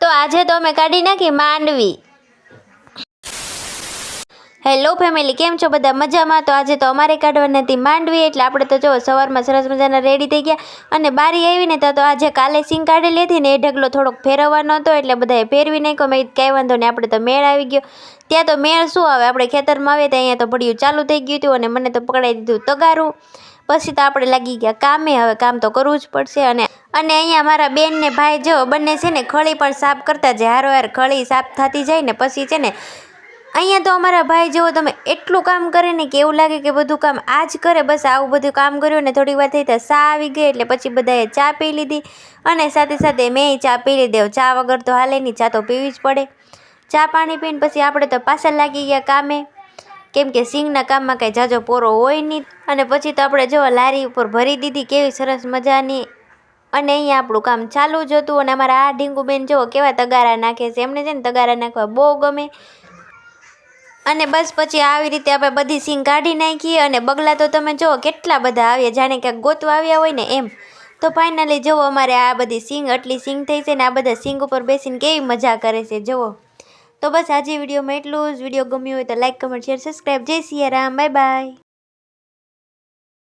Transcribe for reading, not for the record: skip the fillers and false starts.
તો આજે તો અમે કાઢી નાખી માંડવી। હેલો ફેમિલી, કેમ છો બધા? મજામાં? તો આજે તો અમારે કાઢવાની હતી માંડવી, એટલે આપણે તો જો સવારમાં સરસ મજાના રેડી થઈ ગયા અને બારી આવીને તો આજે કાલે સિંગ કાઢેલી હતી ને એ ઢગલો થોડોક ફેરવવાનો હતો, એટલે બધાએ ફેરવી નાખ્યો। મેં કાંઈ વાંધો નહીં, આપણે તો મેળ આવી ગયો। ત્યાં તો મેળ શું આવે, આપણે ખેતરમાં આવે તો અહીંયા તો ભડિયું ચાલુ થઈ ગયું હતું અને મને તો પકડાઈ દીધું તગારું। પછી તો આપણે લાગી ગયા કામે, હવે કામ તો કરવું જ પડશે। અને અહીંયા મારા બેન ને ભાઈ જો બંને છે ને ખળી પણ સાફ કરતા જાય, હારોહાર ખળી સાફ થતી જાય ને પછી છે ને અહીંયા તો અમારા ભાઈ જેવો તમે એટલું કામ કરે ને કે એવું લાગે કે બધું કામ આ જ કરે। બસ આવું બધું કામ કર્યું ને થોડી વાર થઈ તો ચા આવી ગઈ, એટલે પછી બધાએ ચા પી લીધી અને સાથે સાથે મેં ચા પી લીધી। ચા વગર તો હાલે નહીં, ચા તો પીવી જ પડે। ચા પાણી પીને પછી આપણે તો પાછા લાગી ગયા કામે, કેમ કે સિંગના કામમાં કાંઈ જાજો પોરો હોય નહીં। અને પછી તો આપણે જો લારી ઉપર ભરી દીધી કેવી સરસ મજાની, અને અહીંયા આપણું કામ ચાલુ જ હતું। અને અમારા આ ઢીંગુબેન જો કેવા તગારા નાખે છે, એમને છે ને તગારા નાખવા બહુ ગમે। અને બસ પછી આવી રીતે આપણે બધી સિંગ કાઢી નાખી, અને બગલા તો તમે જુઓ કેટલા બધા આવ્યા, જાણે ક્યાંક ગોતવા આવ્યા હોય ને એમ। તો ફાઇનલી જુઓ અમારે આ બધી સિંગ આટલી સિંગ થઈ છે ને આ બધા સિંગ ઉપર બેસીને કેવી મજા કરે છે જુઓ। તો બસ આજે વિડીયોમાં એટલું જ। વિડીયો ગમ્યો હોય તો લાઈક, કમેન્ટ, શેર, સબસ્ક્રાઈબ। જય સિયા રામ, બાય બાય।